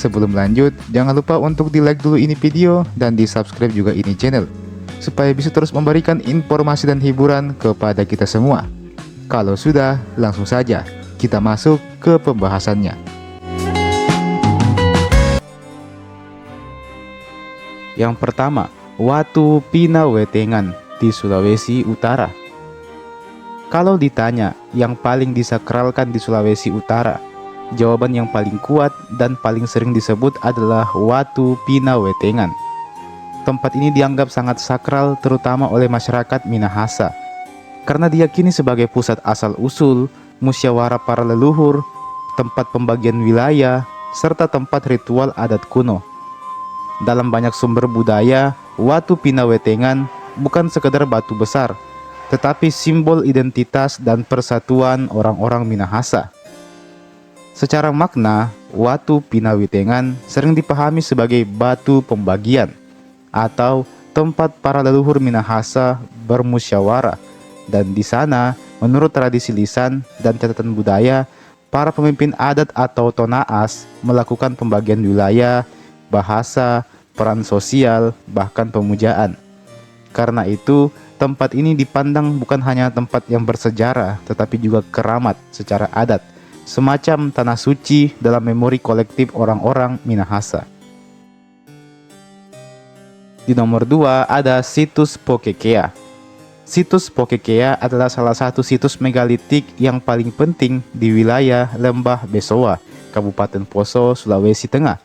Sebelum lanjut, jangan lupa untuk di like dulu ini video dan di subscribe juga ini channel, supaya bisa terus memberikan informasi dan hiburan kepada kita semua. Kalau sudah, langsung saja kita masuk ke pembahasannya. Yang pertama, Watu Pinawetengan di Sulawesi Utara. Kalau ditanya yang paling disakralkan di Sulawesi Utara, jawaban yang paling kuat dan paling sering disebut adalah Watu Pinawetengan. Tempat ini dianggap sangat sakral terutama oleh masyarakat Minahasa, karena diyakini sebagai pusat asal-usul, musyawarah para leluhur, tempat pembagian wilayah, serta tempat ritual adat kuno. Dalam banyak sumber budaya, Watu Pinawetengan bukan sekedar batu besar, tetapi simbol identitas dan persatuan orang-orang Minahasa. Secara makna, Watu Pinawetengan sering dipahami sebagai batu pembagian atau tempat para leluhur Minahasa bermusyawarah, dan di sana, menurut tradisi lisan dan catatan budaya, para pemimpin adat atau tonaas melakukan pembagian wilayah, bahasa, peran sosial, bahkan pemujaan. Karena itu, tempat ini dipandang bukan hanya tempat yang bersejarah, tetapi juga keramat secara adat, semacam tanah suci dalam memori kolektif orang-orang Minahasa. Di nomor 2 ada situs Pokekea. Situs Pokekea adalah salah satu situs megalitik yang paling penting di wilayah Lembah Besoa, Kabupaten Poso, Sulawesi Tengah.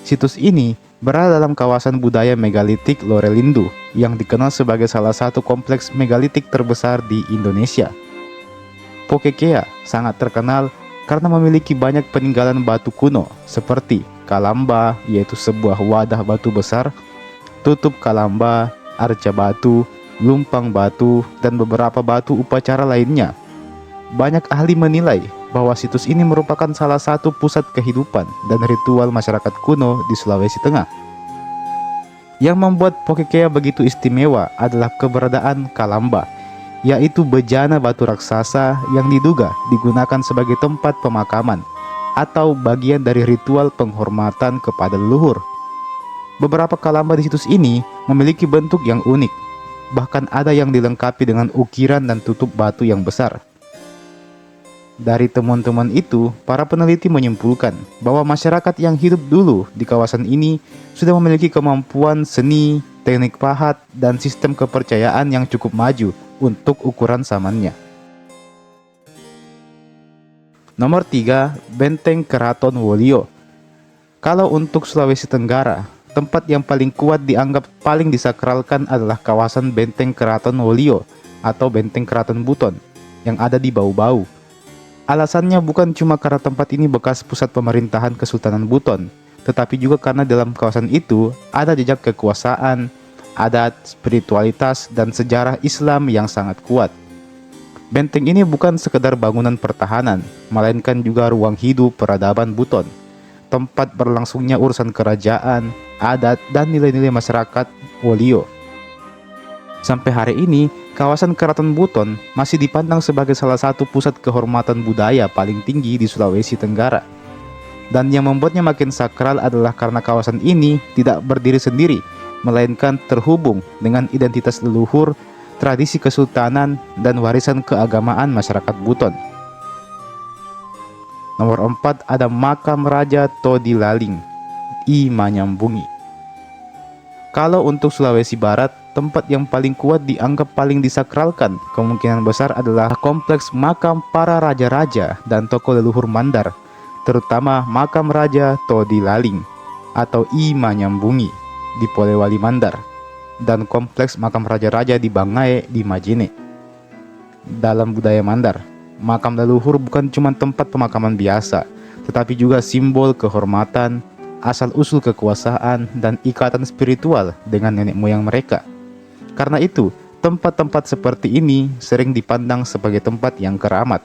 Situs ini berada dalam kawasan budaya megalitik Lorelindu yang dikenal sebagai salah satu kompleks megalitik terbesar di Indonesia. Pokekea sangat terkenal karena memiliki banyak peninggalan batu kuno seperti Kalamba, yaitu sebuah wadah batu besar, tutup Kalamba, arca batu, lumpang batu, dan beberapa batu upacara lainnya. Banyak ahli menilai bahwa situs ini merupakan salah satu pusat kehidupan dan ritual masyarakat kuno di Sulawesi Tengah. Yang membuat Pokekea begitu istimewa adalah keberadaan Kalamba, yaitu bejana batu raksasa yang diduga digunakan sebagai tempat pemakaman atau bagian dari ritual penghormatan kepada leluhur. Beberapa Kalamba di situs ini memiliki bentuk yang unik, bahkan ada yang dilengkapi dengan ukiran dan tutup batu yang besar. Dari temuan-temuan itu, para peneliti menyimpulkan bahwa masyarakat yang hidup dulu di kawasan ini sudah memiliki kemampuan seni, teknik pahat, dan sistem kepercayaan yang cukup maju untuk ukuran zamannya. Nomor 3, Benteng Keraton Wolio. Kalau untuk Sulawesi Tenggara, tempat yang paling kuat dianggap paling disakralkan adalah kawasan Benteng Keraton Wolio atau Benteng Keraton Buton yang ada di Bau-Bau. Alasannya bukan cuma karena tempat ini bekas pusat pemerintahan Kesultanan Buton, tetapi juga karena dalam kawasan itu ada jejak kekuasaan, adat, spiritualitas, dan sejarah Islam yang sangat kuat. Benteng ini bukan sekedar bangunan pertahanan, melainkan juga ruang hidup peradaban Buton, tempat berlangsungnya urusan kerajaan, adat, dan nilai-nilai masyarakat Wolio. Sampai hari ini, kawasan Keraton Buton masih dipandang sebagai salah satu pusat kehormatan budaya paling tinggi di Sulawesi Tenggara. Dan yang membuatnya makin sakral adalah karena kawasan ini tidak berdiri sendiri, melainkan terhubung dengan identitas leluhur, tradisi kesultanan, dan warisan keagamaan masyarakat Buton. Nomor 4 ada Makam Raja Todi Laling, I Manyambungi. Kalau untuk Sulawesi Barat, tempat yang paling kuat dianggap paling disakralkan kemungkinan besar adalah kompleks makam para raja-raja dan tokoh leluhur Mandar, terutama makam Raja Todi Laling atau I Manyambungi di Polewali Mandar, dan kompleks makam raja-raja di Bangae di Majene. Dalam budaya Mandar, makam leluhur bukan cuma tempat pemakaman biasa, tetapi juga simbol kehormatan, asal-usul kekuasaan, dan ikatan spiritual dengan nenek moyang mereka. Karena itu, tempat-tempat seperti ini sering dipandang sebagai tempat yang keramat.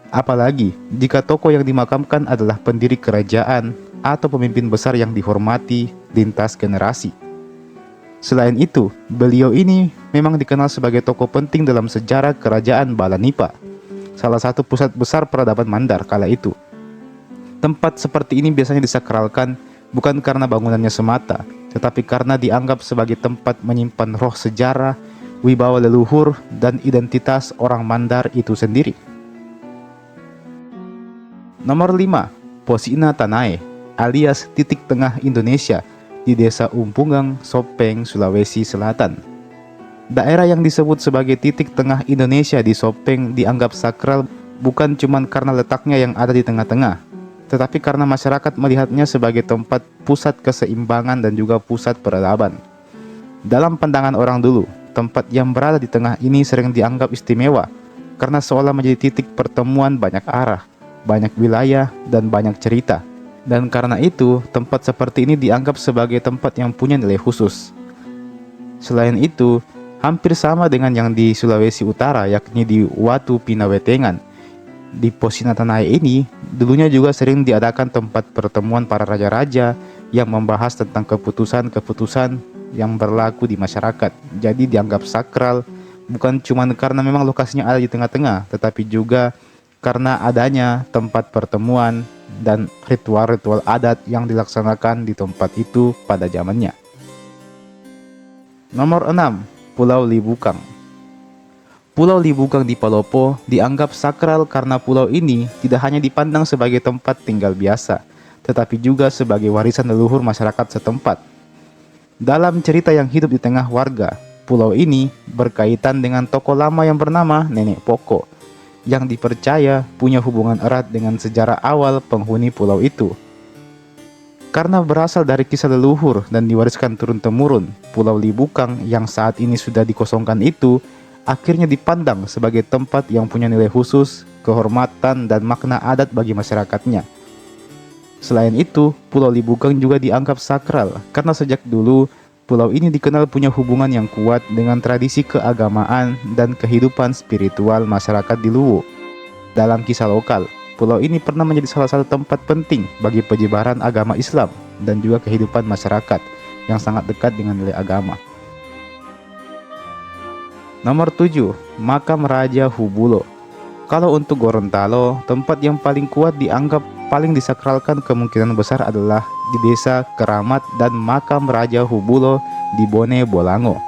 Apalagi jika tokoh yang dimakamkan adalah pendiri kerajaan atau pemimpin besar yang dihormati lintas generasi. Selain itu, beliau ini memang dikenal sebagai tokoh penting dalam sejarah kerajaan Balanipa, salah satu pusat besar peradaban Mandar kala itu. Tempat seperti ini biasanya disakralkan bukan karena bangunannya semata, tetapi karena dianggap sebagai tempat menyimpan roh sejarah, wibawa leluhur, dan identitas orang Mandar itu sendiri. Nomor 5. Posina Tanae alias titik tengah Indonesia di Desa Umpungang, Sopeng, Sulawesi Selatan. Daerah yang disebut sebagai titik tengah Indonesia di Sopeng dianggap sakral bukan cuma karena letaknya yang ada di tengah-tengah, tetapi karena masyarakat melihatnya sebagai tempat pusat keseimbangan dan juga pusat peradaban. Dalam pandangan orang dulu, tempat yang berada di tengah ini sering dianggap istimewa karena seolah menjadi titik pertemuan banyak arah, banyak wilayah, dan banyak cerita. Dan karena itu, tempat seperti ini dianggap sebagai tempat yang punya nilai khusus. Selain itu, hampir sama dengan yang di Sulawesi Utara, yakni di Watu Pinawetengan. Di Posina Tanae ini, dulunya juga sering diadakan tempat pertemuan para raja-raja yang membahas tentang keputusan-keputusan yang berlaku di masyarakat. Jadi dianggap sakral, bukan cuma karena memang lokasinya ada di tengah-tengah, tetapi juga karena adanya tempat pertemuan dan ritual-ritual adat yang dilaksanakan di tempat itu pada zamannya. Nomor 6. Pulau Libukang. Pulau Libukang di Palopo dianggap sakral karena pulau ini tidak hanya dipandang sebagai tempat tinggal biasa, tetapi juga sebagai warisan leluhur masyarakat setempat. Dalam cerita yang hidup di tengah warga, pulau ini berkaitan dengan tokoh lama yang bernama Nenek Poko, yang dipercaya punya hubungan erat dengan sejarah awal penghuni pulau itu. Karena berasal dari kisah leluhur dan diwariskan turun-temurun, Pulau Libukang yang saat ini sudah dikosongkan itu akhirnya dipandang sebagai tempat yang punya nilai khusus, kehormatan, dan makna adat bagi masyarakatnya. Selain itu, Pulau Libukang juga dianggap sakral karena sejak dulu pulau ini dikenal punya hubungan yang kuat dengan tradisi keagamaan dan kehidupan spiritual masyarakat di Luwu. Dalam kisah lokal, pulau ini pernah menjadi salah satu tempat penting bagi penyebaran agama Islam dan juga kehidupan masyarakat yang sangat dekat dengan nilai agama. Nomor 7. Makam Raja Hubulo. Kalau untuk Gorontalo, tempat yang paling kuat dianggap paling disakralkan kemungkinan besar adalah di Desa Keramat dan Makam Raja Hubulo di Bone Bolango.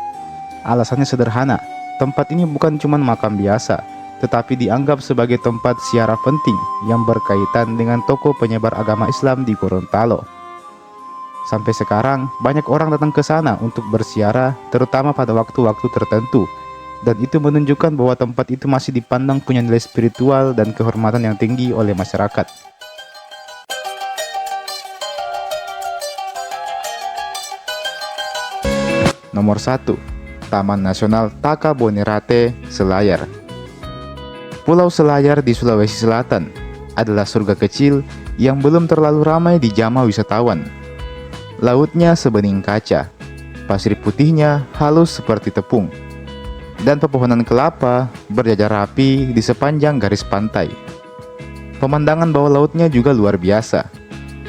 Alasannya sederhana, tempat ini bukan cuma makam biasa, tetapi dianggap sebagai tempat ziarah penting yang berkaitan dengan tokoh penyebar agama Islam di Gorontalo. Sampai sekarang, banyak orang datang ke sana untuk berziarah, terutama pada waktu-waktu tertentu. Dan itu menunjukkan bahwa tempat itu masih dipandang punya nilai spiritual dan kehormatan yang tinggi oleh masyarakat. Nomor 1. Taman Nasional Takabonerate, Selayar. Pulau Selayar di Sulawesi Selatan adalah surga kecil yang belum terlalu ramai dijamah wisatawan. Lautnya sebening kaca, pasir putihnya halus seperti tepung, dan pepohonan kelapa berjajar rapi di sepanjang garis pantai. Pemandangan bawah lautnya juga luar biasa,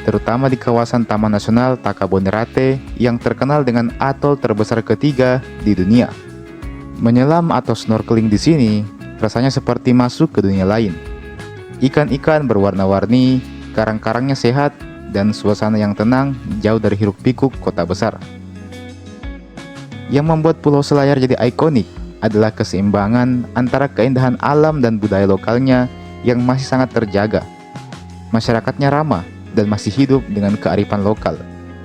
terutama di kawasan Taman Nasional Takabonerate yang terkenal dengan atol terbesar ketiga di dunia. Menyelam atau snorkeling di sini rasanya seperti masuk ke dunia lain. Ikan-ikan berwarna-warni, karang-karangnya sehat, dan suasana yang tenang jauh dari hiruk-pikuk kota besar. Yang membuat Pulau Selayar jadi ikonik adalah keseimbangan antara keindahan alam dan budaya lokalnya yang masih sangat terjaga. Masyarakatnya ramah dan masih hidup dengan kearifan lokal,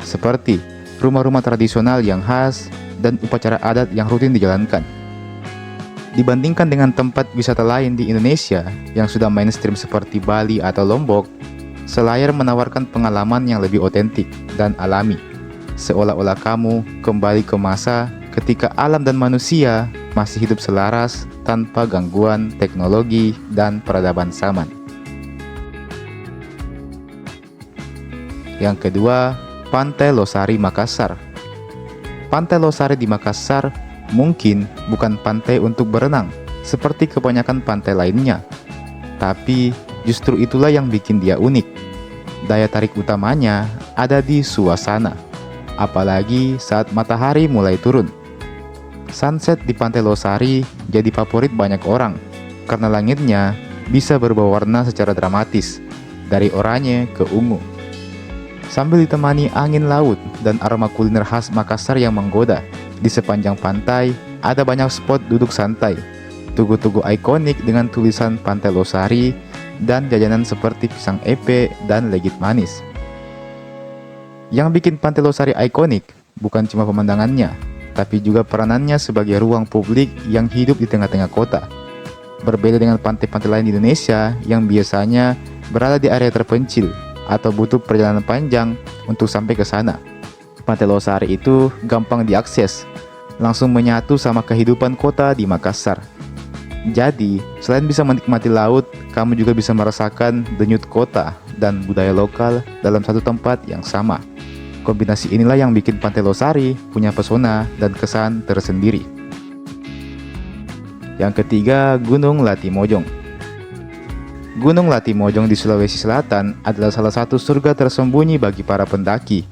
seperti rumah-rumah tradisional yang khas dan upacara adat yang rutin dijalankan. Dibandingkan dengan tempat wisata lain di Indonesia yang sudah mainstream seperti Bali atau Lombok, Selayar menawarkan pengalaman yang lebih otentik dan alami, seolah-olah kamu kembali ke masa ketika alam dan manusia masih hidup selaras tanpa gangguan teknologi dan peradaban zaman. Yang kedua, Pantai Losari Makassar. Pantai Losari di Makassar mungkin bukan pantai untuk berenang seperti kebanyakan pantai lainnya, tapi justru itulah yang bikin dia unik. Daya tarik utamanya ada di suasana, apalagi saat matahari mulai turun. Sunset di Pantai Losari jadi favorit banyak orang karena langitnya bisa berubah warna secara dramatis dari oranye ke ungu. Sambil ditemani angin laut dan aroma kuliner khas Makassar yang menggoda, di sepanjang pantai ada banyak spot duduk santai, tugu-tugu ikonik dengan tulisan Pantai Losari, dan jajanan seperti pisang epe dan legit manis. Yang bikin Pantai Losari ikonik bukan cuma pemandangannya, tapi juga peranannya sebagai ruang publik yang hidup di tengah-tengah kota. Berbeda dengan pantai-pantai lain di Indonesia yang biasanya berada di area terpencil atau butuh perjalanan panjang untuk sampai ke sana. Pantai Losari itu gampang diakses, langsung menyatu sama kehidupan kota di Makassar. Jadi, selain bisa menikmati laut, kamu juga bisa merasakan denyut kota dan budaya lokal dalam satu tempat yang sama. Kombinasi inilah yang bikin Pantai Losari punya pesona dan kesan tersendiri. Yang ketiga, Gunung Latimojong. Gunung Latimojong di Sulawesi Selatan adalah salah satu surga tersembunyi bagi para pendaki,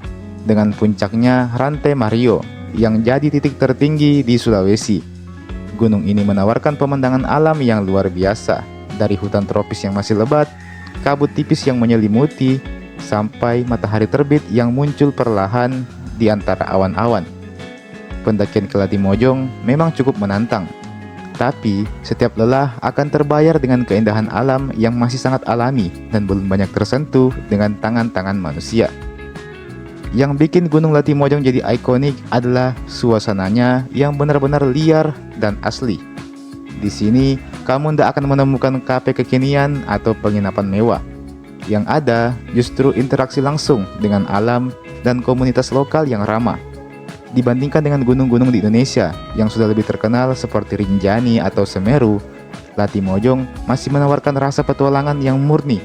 dengan puncaknya Rantai Mario yang jadi titik tertinggi di Sulawesi. Gunung ini menawarkan pemandangan alam yang luar biasa, dari hutan tropis yang masih lebat, kabut tipis yang menyelimuti, sampai matahari terbit yang muncul perlahan di antara awan-awan. Pendakian ke Latimojong memang cukup menantang, tapi setiap lelah akan terbayar dengan keindahan alam yang masih sangat alami dan belum banyak tersentuh dengan tangan-tangan manusia. Yang bikin Gunung Latimojong jadi ikonik adalah suasananya yang benar-benar liar dan asli. Di sini, kamu tidak akan menemukan kafe kekinian atau penginapan mewah. Yang ada justru interaksi langsung dengan alam dan komunitas lokal yang ramah. Dibandingkan dengan gunung-gunung di Indonesia yang sudah lebih terkenal seperti Rinjani atau Semeru, Latimojong masih menawarkan rasa petualangan yang murni.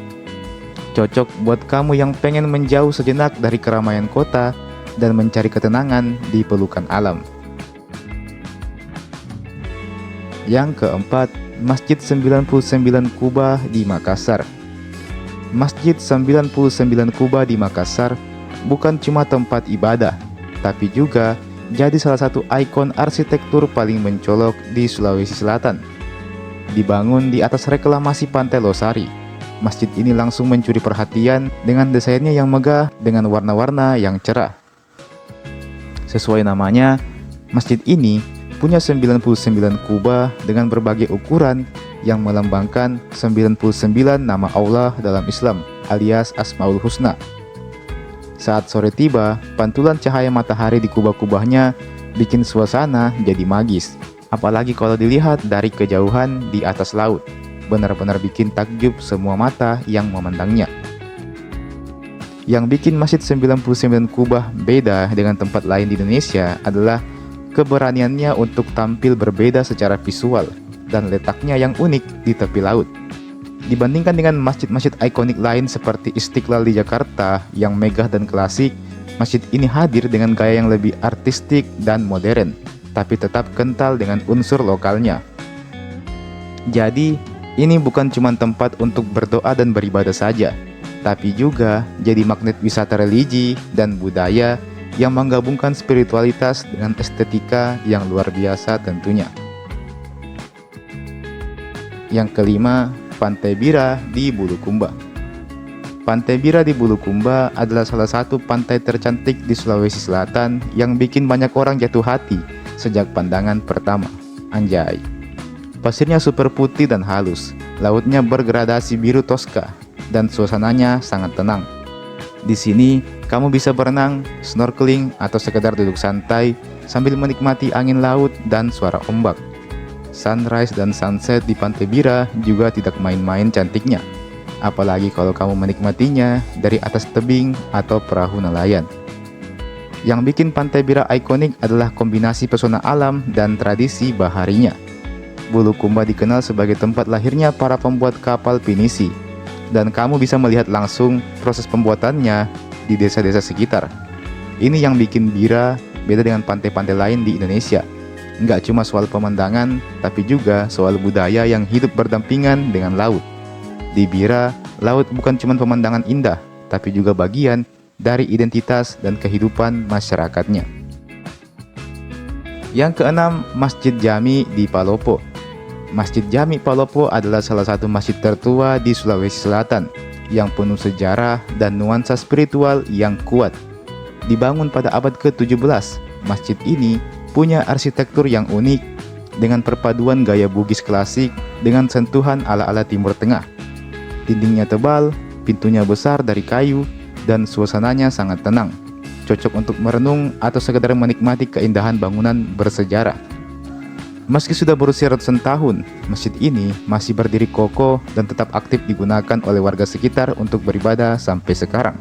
Cocok buat kamu yang pengen menjauh sejenak dari keramaian kota dan mencari ketenangan di pelukan alam. Yang keempat, Masjid 99 Kuba di Makassar. Masjid 99 Kuba di Makassar bukan cuma tempat ibadah, tapi juga jadi salah satu ikon arsitektur paling mencolok di Sulawesi Selatan. Dibangun di atas reklamasi Pantai Losari, masjid ini langsung mencuri perhatian dengan desainnya yang megah dengan warna-warna yang cerah. Sesuai namanya, masjid ini punya 99 kubah dengan berbagai ukuran yang melambangkan 99 nama Allah dalam Islam, alias Asmaul Husna. Saat sore tiba, pantulan cahaya matahari di kubah-kubahnya bikin suasana jadi magis. Apalagi kalau dilihat dari kejauhan di atas laut. Benar-benar bikin takjub semua mata yang memandangnya. Yang bikin Masjid 99 Kubah beda dengan tempat lain di Indonesia adalah keberaniannya untuk tampil berbeda secara visual dan letaknya yang unik di tepi laut. Dibandingkan dengan masjid-masjid ikonik lain seperti Istiqlal di Jakarta yang megah dan klasik, masjid ini hadir dengan gaya yang lebih artistik dan modern, tapi tetap kental dengan unsur lokalnya. Jadi, ini bukan cuma tempat untuk berdoa dan beribadah saja, tapi juga jadi magnet wisata religi dan budaya yang menggabungkan spiritualitas dengan estetika yang luar biasa tentunya. Yang kelima, Pantai Bira di Bulukumba. Pantai Bira di Bulukumba adalah salah satu pantai tercantik di Sulawesi Selatan yang bikin banyak orang jatuh hati sejak pandangan pertama. Anjay. Pasirnya super putih dan halus, lautnya bergradasi biru toska, dan suasananya sangat tenang. Di sini, kamu bisa berenang, snorkeling, atau sekedar duduk santai sambil menikmati angin laut dan suara ombak. Sunrise dan sunset di Pantai Bira juga tidak main-main cantiknya, apalagi kalau kamu menikmatinya dari atas tebing atau perahu nelayan. Yang bikin Pantai Bira ikonik adalah kombinasi pesona alam dan tradisi baharinya. Bulukumba dikenal sebagai tempat lahirnya para pembuat kapal pinisi, dan kamu bisa melihat langsung proses pembuatannya di desa-desa sekitar. Ini yang bikin Bira beda dengan pantai-pantai lain di Indonesia. Nggak cuma soal pemandangan, tapi juga soal budaya yang hidup berdampingan dengan laut. Di Bira, laut bukan cuma pemandangan indah, tapi juga bagian dari identitas dan kehidupan masyarakatnya. Yang keenam, Masjid Jami di Palopo. Masjid Jami Palopo adalah salah satu masjid tertua di Sulawesi Selatan yang penuh sejarah dan nuansa spiritual yang kuat. Dibangun pada abad ke-17, masjid ini punya arsitektur yang unik dengan perpaduan gaya Bugis klasik dengan sentuhan ala-ala Timur Tengah. Dindingnya tebal, pintunya besar dari kayu, dan suasananya sangat tenang, cocok untuk merenung atau sekedar menikmati keindahan bangunan bersejarah. Meski sudah berusia ratusan tahun, masjid ini masih berdiri kokoh dan tetap aktif digunakan oleh warga sekitar untuk beribadah sampai sekarang.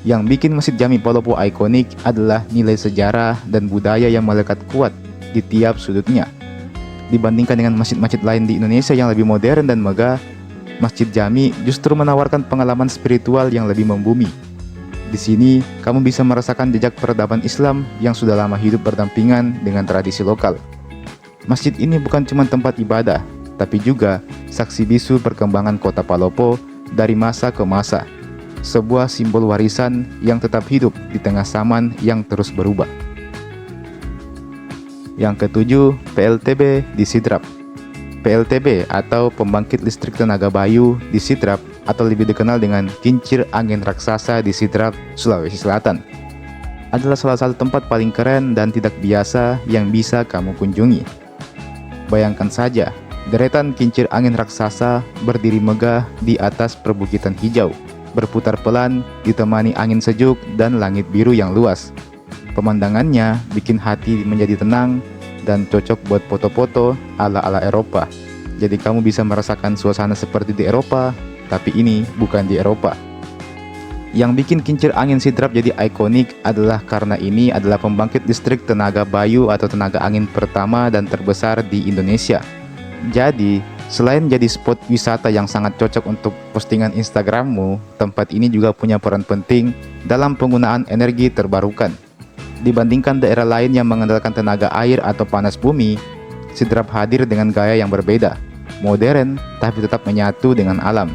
Yang bikin Masjid Jami Palopo ikonik adalah nilai sejarah dan budaya yang melekat kuat di tiap sudutnya. Dibandingkan dengan masjid-masjid lain di Indonesia yang lebih modern dan megah, Masjid Jami justru menawarkan pengalaman spiritual yang lebih membumi. Di sini, kamu bisa merasakan jejak peradaban Islam yang sudah lama hidup berdampingan dengan tradisi lokal. Masjid ini bukan cuma tempat ibadah, tapi juga saksi bisu perkembangan kota Palopo dari masa ke masa. Sebuah simbol warisan yang tetap hidup di tengah zaman yang terus berubah. Yang ketujuh, PLTB di Sidrap. PLTB atau Pembangkit Listrik Tenaga Bayu di Sidrap atau lebih dikenal dengan Kincir Angin Raksasa di Sidrap, Sulawesi Selatan, adalah salah satu tempat paling keren dan tidak biasa yang bisa kamu kunjungi. Bayangkan saja, deretan kincir angin raksasa berdiri megah di atas perbukitan hijau, berputar pelan ditemani angin sejuk dan langit biru yang luas. Pemandangannya bikin hati menjadi tenang dan cocok buat foto-foto ala-ala Eropa. Jadi kamu bisa merasakan suasana seperti di Eropa, tapi ini bukan di Eropa. Yang bikin kincir angin Sidrap jadi ikonik adalah karena ini adalah pembangkit listrik tenaga bayu atau tenaga angin pertama dan terbesar di Indonesia. Jadi, selain jadi spot wisata yang sangat cocok untuk postingan Instagrammu, tempat ini juga punya peran penting dalam penggunaan energi terbarukan. Dibandingkan daerah lain yang mengandalkan tenaga air atau panas bumi, Sidrap hadir dengan gaya yang berbeda, modern tapi tetap menyatu dengan alam.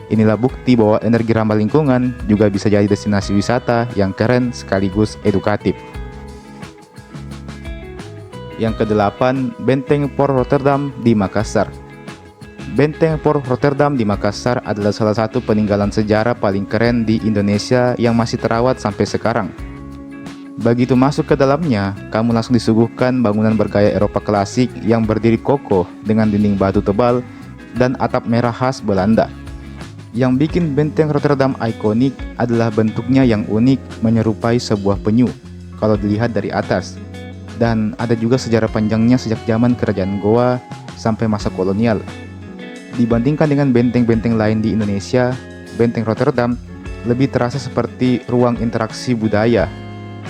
Inilah bukti bahwa energi ramah lingkungan juga bisa jadi destinasi wisata yang keren sekaligus edukatif. Yang kedelapan, Benteng Port Rotterdam di Makassar. Benteng Port Rotterdam di Makassar adalah salah satu peninggalan sejarah paling keren di Indonesia yang masih terawat sampai sekarang. Begitu masuk ke dalamnya, kamu langsung disuguhkan bangunan bergaya Eropa klasik yang berdiri kokoh dengan dinding batu tebal dan atap merah khas Belanda. Yang bikin Benteng Rotterdam ikonik adalah bentuknya yang unik menyerupai sebuah penyu kalau dilihat dari atas. Dan ada juga sejarah panjangnya sejak zaman kerajaan Goa sampai masa kolonial. Dibandingkan dengan benteng-benteng lain di Indonesia, Benteng Rotterdam lebih terasa seperti ruang interaksi budaya.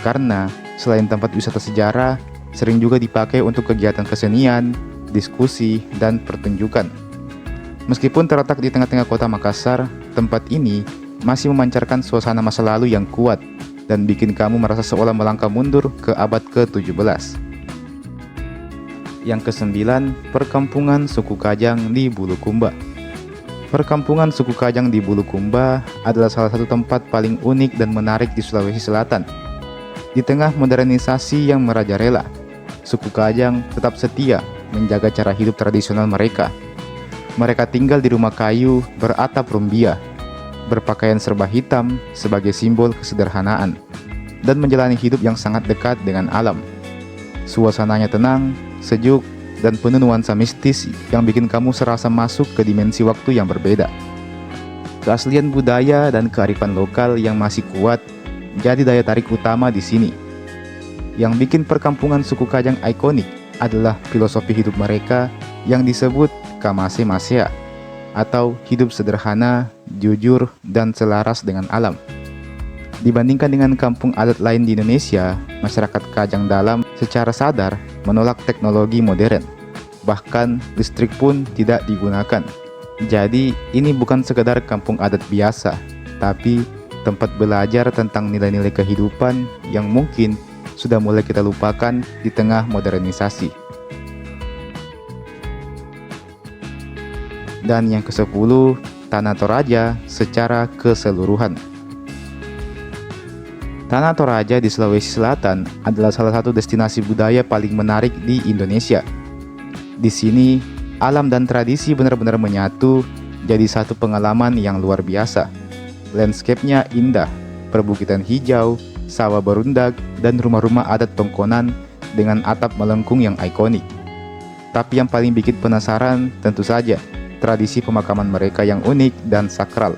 Karena selain tempat wisata sejarah, sering juga dipakai untuk kegiatan kesenian, diskusi, dan pertunjukan. Meskipun terletak di tengah-tengah kota Makassar, tempat ini masih memancarkan suasana masa lalu yang kuat dan bikin kamu merasa seolah melangkah mundur ke abad ke-17. Yang kesembilan, Perkampungan Suku Kajang di Bulukumba. Perkampungan Suku Kajang di Bulukumba adalah salah satu tempat paling unik dan menarik di Sulawesi Selatan. Di tengah modernisasi yang merajalela, suku Kajang tetap setia menjaga cara hidup tradisional mereka. Mereka tinggal di rumah kayu beratap rumbia, berpakaian serba hitam sebagai simbol kesederhanaan, dan menjalani hidup yang sangat dekat dengan alam. Suasananya tenang, sejuk, dan penuh nuansa mistis yang bikin kamu serasa masuk ke dimensi waktu yang berbeda. Keaslian budaya dan kearifan lokal yang masih kuat jadi daya tarik utama di sini. Yang bikin perkampungan suku Kajang ikonik adalah filosofi hidup mereka yang disebut Kamase Masea, atau hidup sederhana, jujur, dan selaras dengan alam. Dibandingkan dengan kampung adat lain di Indonesia, masyarakat Kajang Dalam secara sadar menolak teknologi modern. Bahkan listrik pun tidak digunakan. Jadi ini bukan sekedar kampung adat biasa, tapi tempat belajar tentang nilai-nilai kehidupan yang mungkin sudah mulai kita lupakan di tengah modernisasi. Dan yang ke-10, Tanah Toraja secara keseluruhan. Tanah Toraja di Sulawesi Selatan adalah salah satu destinasi budaya paling menarik di Indonesia. Di sini, alam dan tradisi benar-benar menyatu jadi satu pengalaman yang luar biasa. Landscape-nya indah, perbukitan hijau, sawah berundak, dan rumah-rumah adat Tongkonan dengan atap melengkung yang ikonik. Tapi yang paling bikin penasaran tentu saja tradisi pemakaman mereka yang unik dan sakral.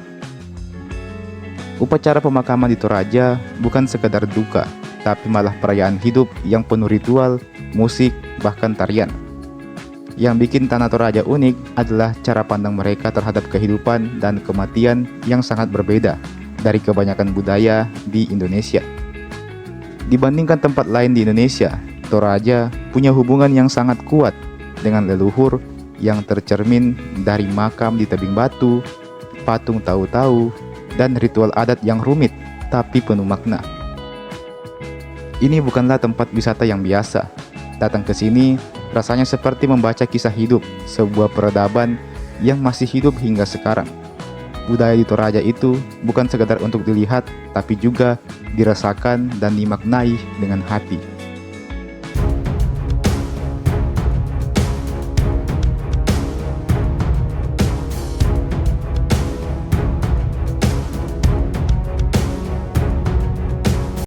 Upacara pemakaman di Toraja bukan sekedar duka, tapi malah perayaan hidup yang penuh ritual, musik, bahkan tarian. Yang bikin Tanah Toraja unik adalah cara pandang mereka terhadap kehidupan dan kematian yang sangat berbeda dari kebanyakan budaya di Indonesia. Dibandingkan tempat lain di Indonesia, Toraja punya hubungan yang sangat kuat dengan leluhur yang tercermin dari makam di tebing batu, patung tahu-tahu, dan ritual adat yang rumit tapi penuh makna. Ini bukanlah tempat wisata yang biasa. Datang ke sini rasanya seperti membaca kisah hidup sebuah peradaban yang masih hidup hingga sekarang. Budaya di Toraja itu bukan sekedar untuk dilihat, tapi juga dirasakan dan dimaknai dengan hati.